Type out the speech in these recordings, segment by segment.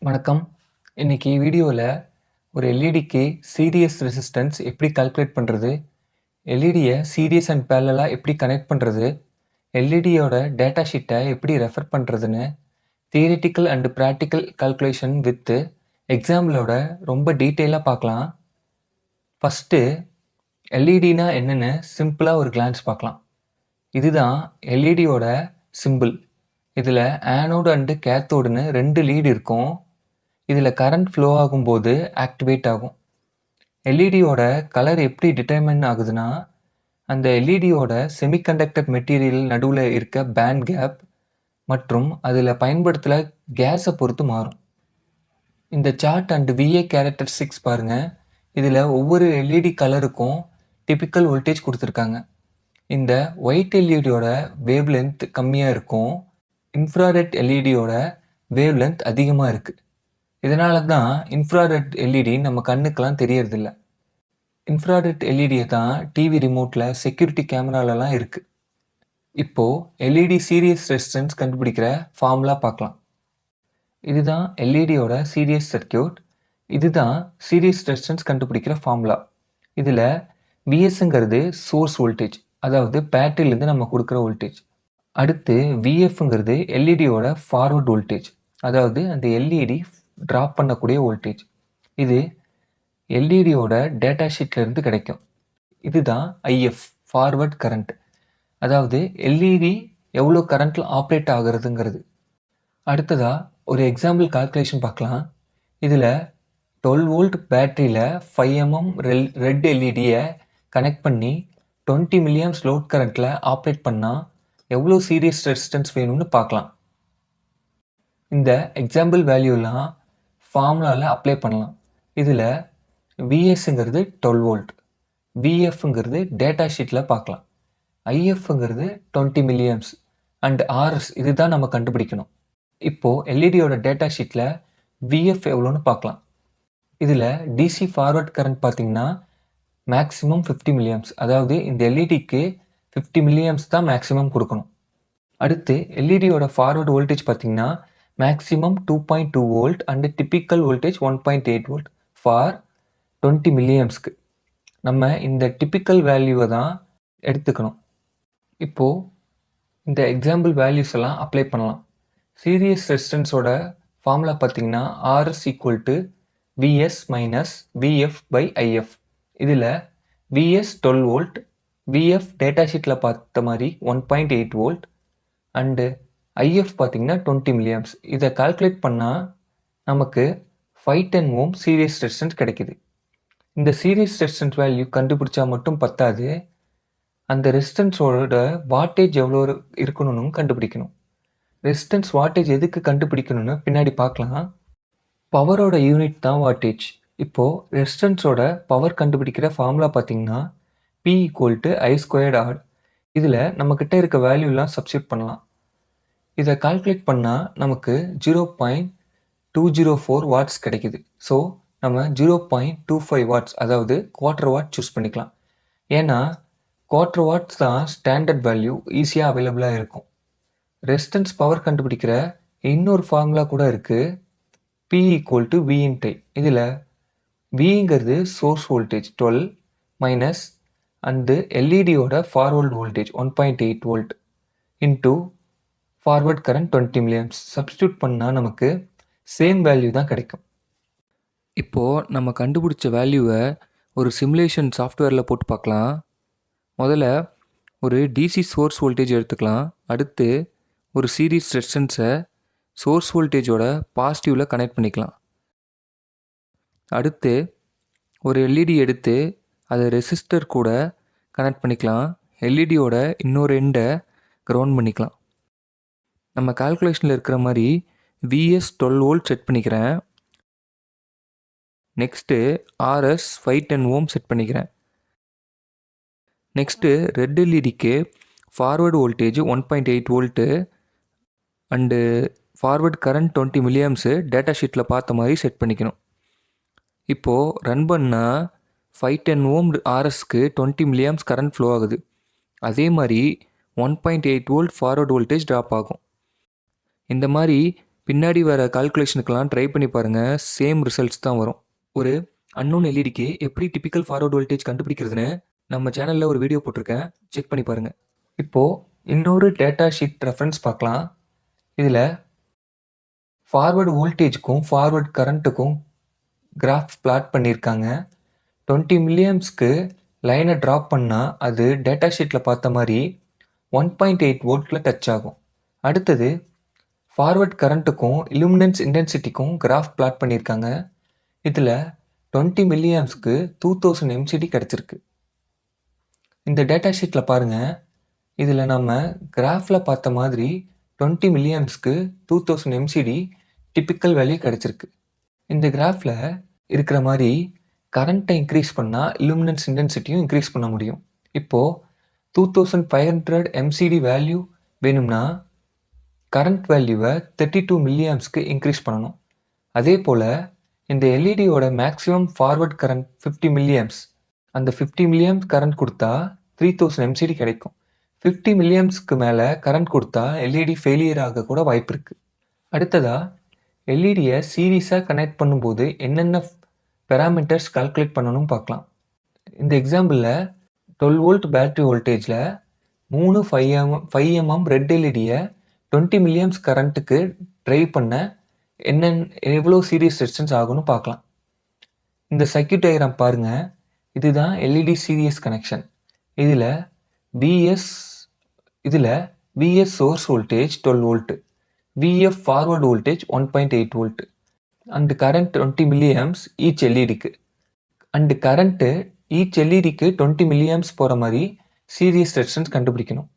வணக்கம். இன்னைக்கு வீடியோவில் ஒரு எல்இடிக்கு சீரியஸ் ரெசிஸ்டன்ஸ் எப்படி கால்குலேட் பண்ணுறது, எல்இடியை சீரியஸ் அண்ட் பேரலாக எப்படி கனெக்ட் பண்ணுறது, எல்இடியோட டேட்டா ஷீட்டை எப்படி ரெஃபர் பண்ணுறதுன்னு theoretical and practical calculation with எக்ஸாம்பிளோட ரொம்ப டீட்டெயிலாக பார்க்கலாம். ஃபஸ்ட்டு எல்இடினா என்னென்னு சிம்பிளாக ஒரு கிளான்ஸ் பார்க்கலாம். இதுதான் எல்இடியோட சிம்பிள். இதில் ஆனோடு அண்டு கேத்தோடுன்னு 2 லீடு இருக்கும். இதில் கரண்ட் ஃப்ளோ ஆகும்போது ஆக்டிவேட் ஆகும். எல்இடியோட கலர் எப்படி டிட்டர்மைன் ஆகுதுன்னா, அந்த எல்இடியோட செமிகண்டக்டர் மெட்டீரியல் நடுவில் இருக்க பேண்ட் கேப் மற்றும் அதில் பயன்படுத்தல கேஸை பொறுத்து மாறும். இந்த சார்ட் அண்ட் விஏ கேரக்டரிஸ்டிக்ஸ் பாருங்கள். இதில் ஒவ்வொரு எல்இடி கலருக்கும் டிபிக்கல் வோல்டேஜ் கொடுத்துருக்காங்க. இந்த ஒயிட் எல்இடியோட வேவ் லென்த் கம்மியாக இருக்கும். இன்ஃப்ராரெட் எல்இடியோட வேவ் லென்த் அதிகமாக இருக்குது. இதனால தான் இன்ஃப்ராரெட் எல்இடி நம்ம கண்ணுக்கெல்லாம் தெரியறதில்ல. இன்ஃப்ராரெட் எல்இடியை தான் டிவி ரிமோட்டில் செக்யூரிட்டி கேமராலலாம் இருக்குது. இப்போது எல்இடி சீரியஸ் ரெசிஸ்டன்ஸ் கண்டுபிடிக்கிற ஃபார்முலா பார்க்கலாம். இதுதான் எல்இடியோட சீரியஸ் சர்க்கியூட். இதுதான் சீரியஸ் ரெசிஸ்டன்ஸ் கண்டுபிடிக்கிற ஃபார்முலா. இதில் விஎஸ்ங்கிறது சோர்ஸ் வோல்டேஜ், அதாவது பேட்டரியிலேருந்து நம்ம கொடுக்குற வோல்டேஜ். அடுத்து விஎஃப்ங்கிறது எல்இடியோட ஃபார்வர்ட் வோல்டேஜ், அதாவது அந்த எல்இடி ட்ராப் பண்ணக்கூடிய வோல்டேஜ். இது எல்இடியோட டேட்டா ஷீட்லேருந்து கிடைக்கும். இதுதான் ஐஎஃப், ஃபார்வர்ட் கரண்ட், அதாவது எல்இடி எவ்வளோ கரண்ட்டில் ஆப்ரேட் ஆகுறதுங்கிறது. அடுத்ததாக ஒரு எக்ஸாம்பிள் கால்குலேஷன் பார்க்கலாம். இதில் 12 வோல்ட் பேட்டரியில் 5 mm ரெட் எல்இடியை கனெக்ட் பண்ணி 20 மில்லியம்ஸ் லோட் கரண்ட்டில் ஆப்ரேட் பண்ணால் எவ்வளோ சீரியஸ் ரெசிஸ்டன்ஸ் வேணும்னு பார்க்கலாம். இந்த எக்ஸாம்பிள் வேல்யூலாம் ஃபார்முலாவில் அப்ளை பண்ணலாம். இதில் விஎஸ்ங்கிறது 12 வோல்ட், விஎஃப்ங்கிறது டேட்டா ஷீட்டில் பார்க்கலாம், ஐஎஃப்ங்கிறது 20 மில்லியம்ஸ் அண்ட் ஆர்எஸ் இதுதான் நம்ம கண்டுபிடிக்கணும். இப்போது எல்இடியோட டேட்டா ஷீட்டில் விஎஃப் எவ்வளோன்னு பார்க்கலாம். இதில் டிசி ஃபார்வர்ட் கரண்ட் பார்த்திங்கன்னா மேக்ஸிமம் 50 மில்லியம்ஸ், அதாவது இந்த எல்இடிக்கு 50 மில்லியம்ஸ் தான் மேக்ஸிமம் கொடுக்கணும். அடுத்து எல்இடியோட ஃபார்வர்ட் வோல்டேஜ் பார்த்திங்கன்னா maximum 2.2 volt and typical voltage 1.8 volt for 20 மில்லியம்ஸ்க்கு. நம்ம இந்த டிப்பிக்கல் வேல்யூவை தான் எடுத்துக்கணும். இப்போது இந்த எக்ஸாம்பிள் வேல்யூஸ் எல்லாம் அப்ளை பண்ணலாம். சீரியஸ் ரெசிஸ்டன்ஸோட ஃபார்முலா பார்த்திங்கன்னா RS equal to VS minus VF by IF. இதில் விஎஸ் 12 வோல்ட், விஎஃப் டேட்டா ஷீட்டில் பார்த்த மாதிரி 1.8 வோல்ட் அண்டு ஐஎஃப் பார்த்திங்கன்னா 20 மில்லியம்ஸ். இதை கால்குலேட் பண்ணால் நமக்கு 510 ஓம் சீரியஸ் ரெசிஸ்டன்ஸ் கிடைக்கிது. இந்த சீரியஸ் ரெசிஸ்டன்ஸ் வேல்யூ கண்டுபிடிச்சா மட்டும் பத்தாது, அந்த ரெசிஸ்டன்ஸோட வாட்டேஜ் எவ்வளோ இருக்கணும்னு கண்டுபிடிக்கணும். ரெசிஸ்டன்ஸ் வாட்டேஜ் எதுக்கு கண்டுபிடிக்கணும்னு பின்னாடி பார்க்கலாம். பவரோட யூனிட் தான் வாட்டேஜ். இப்போது ரெசிஸ்டன்ஸோட பவர் கண்டுபிடிக்கிற ஃபார்முலா பார்த்திங்கன்னா P equal to I squared R. இதில் நம்மக்கிட்ட இருக்க வேல்யூலாம் சப்ஸ்டியூட் பண்ணலாம். இதை கால்குலேட் பண்ணால் நமக்கு 0.204 வாட்ஸ் கிடைக்குது. ஸோ நம்ம 0.25 வாட்ஸ், அதாவது குவார்ட்டர் வாட் சூஸ் பண்ணிக்கலாம். ஏன்னா குவார்ட்டர் வாட்ஸ் தான் ஸ்டாண்டர்ட் வேல்யூ, ஈஸியாக அவைலபிளாக இருக்கும். ரெசிஸ்டன்ஸ் பவர் கண்டுபிடிக்கிற இன்னொரு ஃபார்முலா கூட இருக்குது, P equal to V into I. இதில் Vங்கிறது சோர்ஸ் வோல்டேஜ் 12 மைனஸ் அண்டு எல்இடியோட forward voltage 1.8 volt into forward current 20 milliamps. Substitute பண்ணால் நமக்கு சேம் வேல்யூ தான் கிடைக்கும். இப்போது நம்ம கண்டுபிடிச்ச வேல்யூவை ஒரு சிமுலேஷன் சாஃப்ட்வேரில் போட்டு பார்க்கலாம். முதல்ல ஒரு டிசி சோர்ஸ் வோல்டேஜ் எடுத்துக்கலாம். அடுத்து ஒரு சீரிஸ் ரெசிஸ்டன்ஸை சோர்ஸ் வோல்டேஜோட பாசிட்டிவில் கனெக்ட் பண்ணிக்கலாம். அடுத்து ஒரு எல்இடி எடுத்து அதை ரெசிஸ்டர் கூட கனெக்ட் பண்ணிக்கலாம். எல்இடியோட இன்னொரு எண்டை கிரவுண்ட் பண்ணிக்கலாம். நம்ம கால்குலேஷனில் இருக்கிற மாதிரி விஎஸ் 12 வோல்ட் செட் பண்ணிக்கிறேன். நெக்ஸ்ட்டு ஆர்எஸ் 510 ஓம் செட் பண்ணிக்கிறேன். நெக்ஸ்ட்டு ரெட் எல்இடிக்கு forward voltage 1.8 volt and forward current 20 milliamps data ஷீட்டில் பார்த்த மாதிரி செட் பண்ணிக்கணும். இப்போது ரன் பண்ணால் 510 ஓம் ஆர்எஸ்க்கு 20 மில்லியம்ஸ் கரண்ட் ஃப்ளோ ஆகுது. அதே மாதிரி 1.8 வோல்ட் ஃபார்வர்ட் வோல்டேஜ் ட்ராப் ஆகும். இந்த மாதிரி பின்னாடி வர கால்குலேஷனுக்கெல்லாம் ட்ரை பண்ணி பாருங்கள், சேம் ரிசல்ட்ஸ் தான் வரும். ஒரு அன்னோன் எல்இடிக்கு எப்படி டிபிக்கல் ஃபார்வர்ட் வோல்டேஜ் கண்டுபிடிக்கிறதுன்னு நம்ம சேனலில் ஒரு வீடியோ போட்டிருக்கேன், செக் பண்ணி பாருங்கள். இப்போது இன்னொரு டேட்டா ஷீட் ரெஃபரன்ஸ் பார்க்கலாம். இதில் ஃபார்வர்டு வோல்டேஜுக்கும் ஃபார்வர்ட் கரண்ட்டுக்கும் கிராஃப் பிளாட் பண்ணியிருக்காங்க. 20 மில்லியம்ஸ்க்கு லைனை ட்ராப் பண்ணால் அது டேட்டா ஷீட்டில் பார்த்த மாதிரி 1.8 வோல்ட்டில் டச் ஆகும். அடுத்தது ஃபார்வர்ட் கரண்ட்டுக்கும் இலுமினன்ஸ் இன்டென்சிட்டிக்கும் கிராஃப் பிளாட் பண்ணியிருக்காங்க. இதில் 20 மில்லியம்ஸ்க்கு 2000 எம்சிடி கிடச்சிருக்கு. இந்த டேட்டா ஷீட்டில் பாருங்கள், இதில் நம்ம கிராஃபில் பார்த்த மாதிரி 20 மில்லியம்ஸ்க்கு 2000 எம்சிடி டிப்பிக்கல் வேல்யூ கிடச்சிருக்கு. இந்த கிராஃபில் இருக்கிற மாதிரி கரண்ட்டை இன்க்ரீஸ் பண்ணால் இலுமினன்ஸ் இன்டென்சிட்டியும் இன்க்ரீஸ் பண்ண முடியும். இப்போது 2500 எம்சிடி வேல்யூ வேணும்னா கரண்ட் வேல்யூவை 32 மில்லியம்ஸ்க்கு இன்க்ரீஸ் பண்ணணும். அதே போல் இந்த எல்இடியோட மேக்ஸிமம் ஃபார்வர்ட் கரண்ட் 50 மில்லியம்ஸ். அந்த 50 மில்லியம்ஸ் கரண்ட் கொடுத்தா 3000 எம்சிடி கிடைக்கும். 50 மில்லியம்ஸ்க்கு மேலே கரண்ட் கொடுத்தா எல்இடி ஃபெயிலியர் ஆக கூட வாய்ப்பு இருக்குது. அடுத்ததாக எல்இடியை சீரீஸாக கனெக்ட் பண்ணும்போது என்னென்ன பேராமீட்டர்ஸ் கால்குலேட் பண்ணணும் பார்க்கலாம். இந்த எக்ஸாம்பிளில் 12 வோல்ட் பேட்டரி வோல்டேஜில் 5 mm ரெட் எல்இடியை 20 மில்லியம்ஸ் கரண்ட்டுக்கு ட்ரைவ் பண்ண எவ்வளோ சீரிஸ் ரெசிஸ்டன்ஸ் ஆகும்னு பார்க்கலாம். இந்த சர்க்யூட் டயக்ராம் பாருங்கள், இதுதான் எல்இடி சீரியஸ் கனெக்ஷன். இதில் VS source voltage 12 volt, VF forward voltage 1.8 volt and current 20 milliamps each எல்இடிக்கு. அண்டு கரண்ட்டு ஈச் எல்இடிக்கு 20 மில்லியம்ஸ் போகிற மாதிரி சீரியஸ் ரெசிஸ்டன்ஸ் கண்டுபிடிக்கணும்.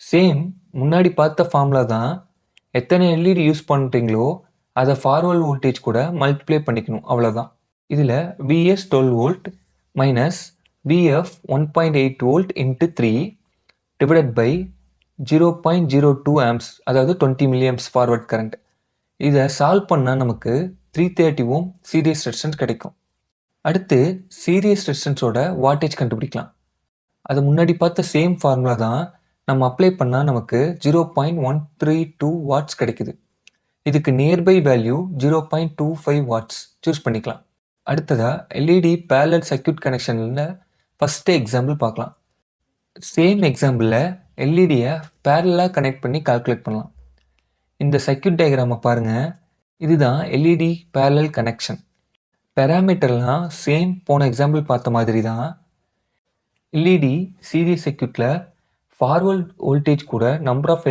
சேம் முன்னாடி பார்த்த ஃபார்முலா தான். எத்தனை எல்இடி யூஸ் பண்ணுறீங்களோ அதை ஃபார்வர்ட் வோல்டேஜ் கூட மல்டிப்ளை பண்ணிக்கணும், அவ்வளோதான். இதில் VS 12 volt minus VF 1.8 volt into 3 divided by 0.02 amps, அதாவது 20 மில்லியம்ஸ் ஃபார்வர்ட் கரண்ட். இதை சால்வ் பண்ணால் நமக்கு 330 ஓம் சீரியஸ் ரெசிஸ்டன்ஸ் கிடைக்கும். அடுத்து சீரியஸ் ரெசிஸ்டன்ஸோட வாட்டேஜ் கண்டுபிடிக்கலாம். அது முன்னாடி பார்த்த சேம் ஃபார்முலா தான். நம்ம அப்ளை பண்ணால் நமக்கு 0.132 வாட்ஸ் கிடைக்குது. இதுக்கு நியர்பை வேல்யூ 0.25 வாட்ஸ் சூஸ் பண்ணிக்கலாம். அடுத்ததாக எல்இடி பேரலல் சர்க்யூட் கனெக்ஷனில் ஃபஸ்ட்டு எக்ஸாம்பிள் பார்க்கலாம். சேம் எக்ஸாம்பிளில் எல்இடியை பேரலாக கனெக்ட் பண்ணி கால்குலேட் பண்ணலாம். இந்த சர்க்யூட் டயக்ராமை பாருங்கள், இதுதான் எல்இடி பேரலல் கனெக்ஷன். பேராமீட்டர்லாம் சேம் போன எக்ஸாம்பிள் பார்த்த மாதிரி தான். எல்இடி சீரியஸ் சர்க்யூட்டில் ஃபார்வர்ட் வோல்டேஜ் கூட நம்பர் ஆஃப்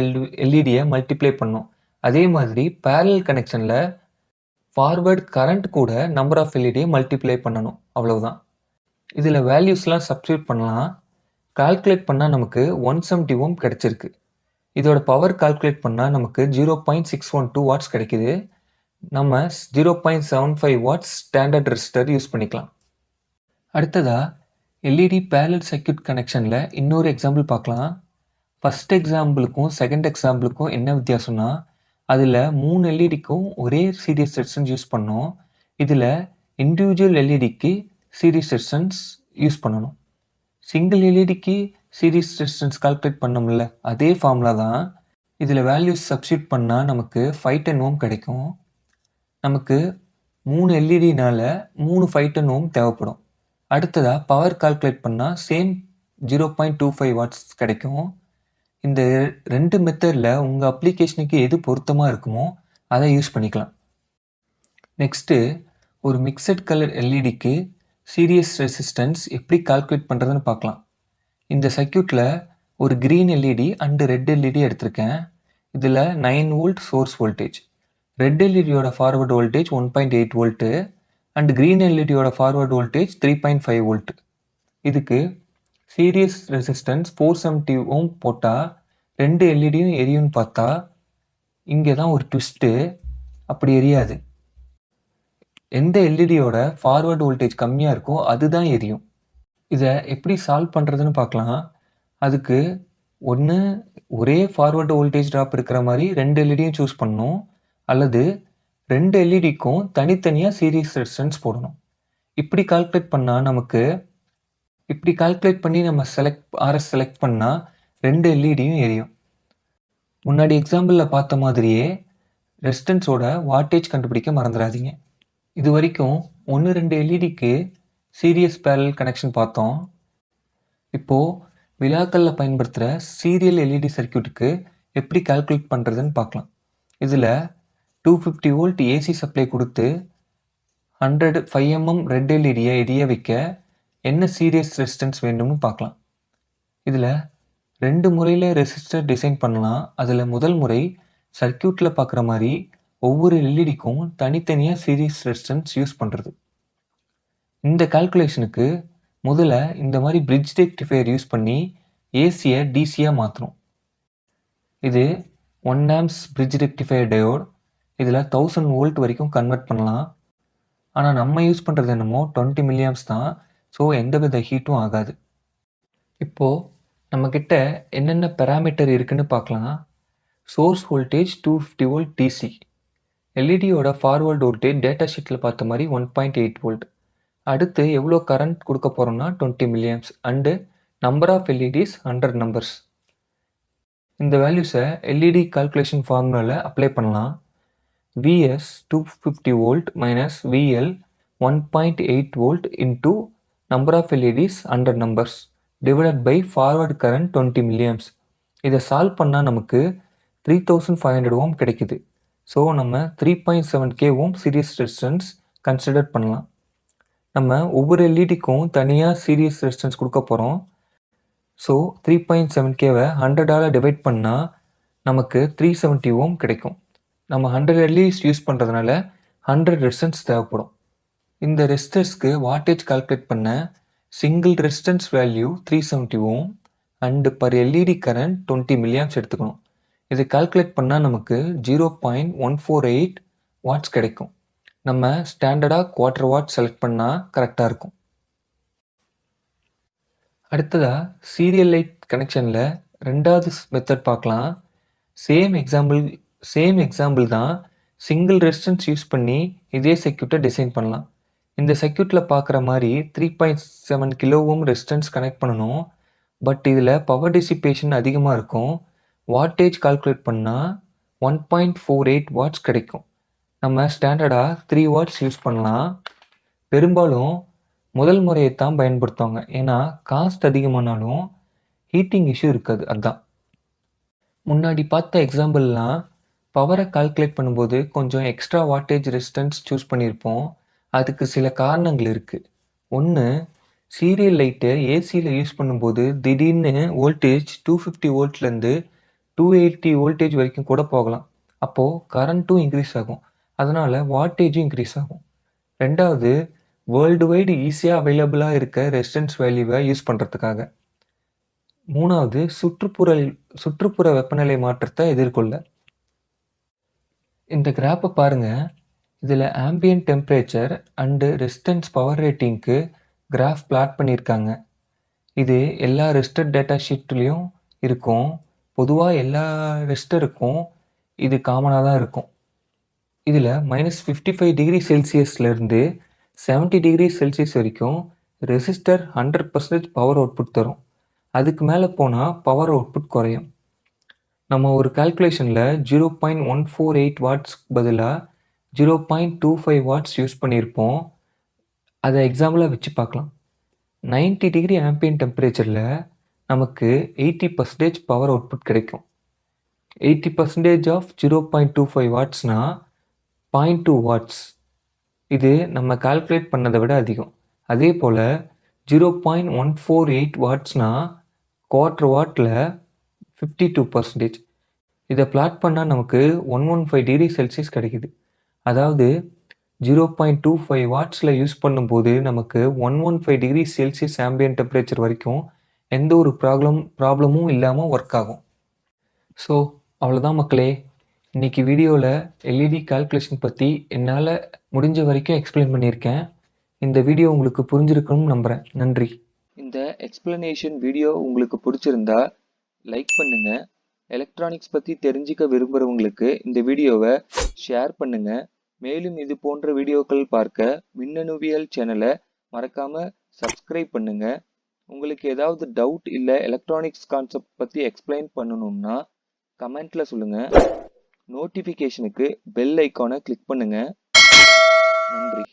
எல்இடியை மல்டிப்ளை பண்ணோம். அதே மாதிரி பேரலல் கனெக்ஷனில் ஃபார்வர்ட் கரண்ட் கூட நம்பர் ஆஃப் எல்இடியை மல்டிப்ளை பண்ணணும், அவ்வளவுதான். இதில் வேல்யூஸ்லாம் சப்ஸ்டியூட் பண்ணலாம். கால்குலேட் பண்ணால் நமக்கு 170 ஓம் கிடச்சிருக்கு. இதோட பவர் கால்குலேட் பண்ணால் நமக்கு 0.612 வாட்ஸ் கிடைக்குது. நம்ம 0.75 வாட்ஸ் ஸ்டாண்டர்ட் ரெசிஸ்டர் யூஸ் பண்ணிக்கலாம். அடுத்ததாக எல்இடி பேரலல் சர்க்யூட் கனெக்ஷனில் இன்னொரு எக்ஸாம்பிள் பார்க்கலாம். ஃபஸ்ட் எக்ஸாம்பிளுக்கும் செகண்ட் எக்ஸாம்பிளுக்கும் என்ன வித்தியாசம்னா, அதில் 3 எல்இடிக்கும் ஒரே சீரியஸ் ரெசிஸ்டன்ஸ் யூஸ் பண்ணோம். இதில் இண்டிவிஜுவல் எல்இடிக்கு சீரியஸ் ரெசிஸ்டன்ஸ் யூஸ் பண்ணணும். சிங்கிள் எல்இடிக்கு சீரியஸ் ரெசிஸ்டன்ஸ் கால்குலேட் பண்ணோம்ல, அதே ஃபார்முலா தான். இதில் வேல்யூஸ் சப்ஸ்டியூட் பண்ணால் நமக்கு 510 ஓம் கிடைக்கும். நமக்கு 3 எல்இடினால 3 510 ஓம் தேவைப்படும். அடுத்ததாக பவர் கால்குலேட் பண்ணால் சேம் 0.25 வாட்ஸ் கிடைக்கும். இந்த ரெண்டு மெத்தடில் உங்கள் அப்ளிகேஷனுக்கு எது பொருத்தமாக இருக்குமோ அதை யூஸ் பண்ணிக்கலாம். நெக்ஸ்ட்டு ஒரு மிக்சட் கலர் எல்இடிக்கு சீரியஸ் ரெசிஸ்டன்ஸ் எப்படி கால்குலேட் பண்ணுறதுன்னு பார்க்கலாம். இந்த சர்க்யூட்டில் ஒரு green LED and red LED எடுத்திருக்கேன். இதில் 9 வோல்ட் சோர்ஸ் வோல்டேஜ். ரெட் எல்இடியோட forward voltage 1.8 volt and green எல்இடியோட ஃபார்வர்ட் வோல்டேஜ் 3.5 வோல்ட். இதுக்கு சீரியஸ் ரெசிஸ்டன்ஸ் 470 ஓம் போட்டால் 2 எல்இடியும் எரியும்னு பார்த்தா இங்கே தான் ஒரு ட்விஸ்ட்டு. அப்படி எரியாது. எந்த எல்இடியோட ஃபார்வர்ட் வோல்டேஜ் கம்மியாக இருக்கோ அதுதான் எரியும். இதை எப்படி சால்வ் பண்ணுறதுன்னு பார்க்கலாம். அதுக்கு ஒன்று ஒரே ஃபார்வர்டு வோல்டேஜ் ட்ராப் இருக்கிற மாதிரி 2 எல்இடியும் சூஸ் பண்ணணும், அல்லது 2 எல்இடிக்கும் தனித்தனியாக சீரியஸ் ரெசிஸ்டன்ஸ் போடணும். இப்படி கால்குலேட் பண்ணி நம்ம ஆர்எஸ் செலக்ட் பண்ணால் 2 எல்இடியும் எரியும். முன்னாடி எக்ஸாம்பிளில் பார்த்த மாதிரியே ரெசிஸ்டன்ஸோட வாட்டேஜ் கண்டுபிடிக்க மறந்துடாதீங்க. இது வரைக்கும் 1-2 எல்இடிக்கு சீரியஸ் பேரலல் கனெக்ஷன் பார்த்தோம். இப்போ விழாக்களில் பயன்படுத்துகிற சீரியல் எல்இடி சர்க்யூட்டுக்கு எப்படி கால்குலேட் பண்ணுறதுன்னு பார்க்கலாம். இதில் 250 வோல்ட் ஏசி சப்ளை கொடுத்து 5mm ரெட் எல்இடியை எரிய வைக்க என்ன சீரியஸ் ரெசிஸ்டன்ஸ் வேண்டும்னு பார்க்கலாம். இதில் 2 முறையில் ரெசிஸ்டர் டிசைன் பண்ணலாம். அதில் முதல் முறை சர்க்யூட்டில் பார்க்குற மாதிரி ஒவ்வொரு எல்இடிக்கும் தனித்தனியாக சீரியஸ் ரெசிஸ்டன்ஸ் யூஸ் பண்ணுறது. இந்த கால்குலேஷனுக்கு முதல்ல இந்த மாதிரி பிரிட்ஜ் ரெக்டிஃபையர் யூஸ் பண்ணி ஏசியை டிசியாக மாற்றணும். இது 1 amps பிரிட்ஜ் ரெக்டிஃபையர் டயோட். இதில் 1000 வோல்ட் வரைக்கும் கன்வெர்ட் பண்ணலாம். ஆனால் நம்ம யூஸ் பண்ணுறது என்னமோ 20 milliamps தான். ஸோ எந்தவித ஹீட்டும் ஆகாது. இப்போது நம்மக்கிட்ட என்னென்ன பேராமீட்டர் இருக்குன்னு பார்க்கலாம். Source voltage 250 volt DC. எல்இடியோட ஃபார்வர்ட் வோல்டேஜ் டேட்டா ஷீட்டில் பார்த்த மாதிரி 1.8 வோல்ட். அடுத்து எவ்வளோ கரண்ட் கொடுக்க போகிறோம்னா 20 milliamps and number of LEDs 100 numbers. இந்த வேல்யூஸை எல்இடி கால்குலேஷன் ஃபார்முலாவில் அப்ளை பண்ணலாம். Vs 250 volt minus VL 1.8 volt into number of LEDs 100 numbers divided by forward current 20 milliamps. இதை சால்வ் பண்ணால் நமக்கு 3500 ஓம் கிடைக்குது. ஸோ நம்ம 3.7K ஓம் சீரியஸ் ரெசிஸ்டன்ஸ் கன்சிடர் பண்ணலாம். நம்ம ஒவ்வொரு எல்இடிக்கும் தனியாக சீரியஸ் ரெசிஸ்டன்ஸ் கொடுக்க போகிறோம். ஸோ 3.7Kவை 100ஆல் டிவைட் பண்ணால் நமக்கு 370 ஓம் கிடைக்கும். நம்ம 100 எல்இடிஸ் யூஸ் பண்ணுறதுனால 100 ரெசிஸ்டன்ஸ் தேவைப்படும். இந்த ரெசிஸ்டர்ஸ்க்கு வாட்டேஜ் கால்குலேட் பண்ண single resistance value 370 ohm and per LED current 20 milliamps எடுத்துக்கணும். இதை கால்குலேட் பண்ணால் நமக்கு 0.148 வாட்ஸ் கிடைக்கும். நம்ம ஸ்டாண்டர்டாக குவார்ட்டர் வாட் செலக்ட் பண்ணால் கரெக்டாக இருக்கும். அடுத்ததாக சீரியல் லைட் கனெக்ஷனில் ரெண்டாவது மெத்தட் பார்க்கலாம். சேம் எக்ஸாம்பிள் தான். சிங்கிள் ரெசிஸ்டன்ஸ் யூஸ் பண்ணி இதே சர்க்யூட்டை டிசைன் பண்ணலாம். இந்த சர்க்யூட்டில் பார்க்குற மாதிரி 3.7 கிலோ ஓம் ரெசிஸ்டன்ஸ் கனெக்ட் பண்ணணும். பட் இதில் பவர் டிசிபேஷன் அதிகமாக இருக்கும். வாட்டேஜ் கால்குலேட் பண்ணால் 1.48 வாட்ஸ் கிடைக்கும். நம்ம ஸ்டாண்டர்டாக 3 வாட்ஸ் யூஸ் பண்ணலாம். பெரும்பாலும் முதல் முறையை தான் பயன்படுத்துவாங்க. ஏன்னா காஸ்ட் அதிகமானாலும் ஹீட்டிங் இஷ்யூ இருக்காது. அதுதான் முன்னாடி பார்த்த எக்ஸாம்பிள்லாம் பவரை கால்குலேட் பண்ணும்போது கொஞ்சம் எக்ஸ்ட்ரா வாட்டேஜ் ரெசிஸ்டன்ஸ் சூஸ் பண்ணியிருப்போம். அதுக்கு சில காரணங்கள் இருக்குது. ஒன்று, சீரியல் லைட்டு ஏசியில் யூஸ் பண்ணும்போது திடீர்னு வோல்டேஜ் 250 வோல்ட்லேருந்து 280 வோல்டேஜ் வரைக்கும் கூட போகலாம். அப்போது கரண்ட்டும் இன்க்ரீஸ் ஆகும். அதனால் வாட்டேஜும் இன்க்ரீஸ் ஆகும். ரெண்டாவது, வேர்ல்டு வைடு ஈஸியாக அவைலபிளாக இருக்க ரெசிஸ்டன்ஸ் வேல்யூவை யூஸ் பண்ணுறதுக்காக. மூணாவது, சுற்றுப்புற வெப்பநிலை மாற்றத்தை எதிர்கொள்ள. இந்த கிராஃபை பாருங்கள். இதில் ambient temperature and resistance power ரேட்டிங்க்கு கிராஃப் பிளாட் பண்ணியிருக்காங்க. இது எல்லா ரெசிஸ்டர் டேட்டா ஷீட்லேயும் இருக்கும். பொதுவாக எல்லா ரெசிஸ்டருக்கும் இது காமனாக தான் இருக்கும். இதில் -55 டிகிரி செல்சியஸ்லேருந்து 70 டிகிரி செல்சியஸ் வரைக்கும் ரெசிஸ்டர் 100% பவர் அவுட்புட் தரும். அதுக்கு மேலே போனால் பவர் அவுட்புட் குறையும். நம்ம ஒரு கால்குலேஷனில் 0.148 வாட்ஸ் பதிலாக 0.25 வாட்ஸ் யூஸ் பண்ணியிருப்போம். அதை எக்ஸாம்பிளாக வச்சு பார்க்கலாம். 90 டிகிரி ஆம்பியன் டெம்பரேச்சரில் நமக்கு 80% பவர் அவுட்புட் கிடைக்கும். 80% ஆஃப் 0.25 வாட்ஸ்னால் 0.2 வாட்ஸ். இது நம்ம கால்குலேட் பண்ணதை விட அதிகம். அதே போல் 0.148 வாட்ஸ்னால் குவார்ட்டர் வாட்டில் 52%. இதை பிளாட் பண்ணால் நமக்கு 115 டிகிரி செல்சியஸ் கிடைக்குது. அதாவது 0.25 வாட்ஸில் யூஸ் பண்ணும்போது நமக்கு 115 டிகிரி செல்சியஸ் ஆம்பியன் டெம்பரேச்சர் வரைக்கும் எந்த ஒரு ப்ராப்ளமும் இல்லாமல் ஒர்க் ஆகும். ஸோ அவ்வளோதான் மக்களே. இன்றைக்கி வீடியோவில் எல்இடி கால்குலேஷன் பற்றி என்னால் முடிஞ்ச வரைக்கும் எக்ஸ்பிளைன் பண்ணியிருக்கேன். இந்த வீடியோ உங்களுக்கு புரிஞ்சிருக்குன்னு நம்புகிறேன். நன்றி. இந்த எக்ஸ்பிளனேஷன் வீடியோ உங்களுக்கு பிடிச்சிருந்தா லைக் பண்ணுங்கள். எலக்ட்ரானிக்ஸ் பற்றி தெரிஞ்சுக்க விரும்புகிறவங்களுக்கு இந்த வீடியோவை ஷேர் பண்ணுங்கள். மேலும் இது போன்ற வீடியோக்கள் பார்க்க மின்னணுவியல் சேனலை மறக்காமல் சப்ஸ்கிரைப் பண்ணுங்கள். உங்களுக்கு ஏதாவது டவுட் இல்லை எலக்ட்ரானிக்ஸ் கான்செப்ட் பற்றி எக்ஸ்பிளைன் பண்ணணும்னா கமெண்ட்டில் சொல்லுங்கள். நோட்டிஃபிகேஷனுக்கு பெல் ஐக்கானை கிளிக் பண்ணுங்க. நன்றி.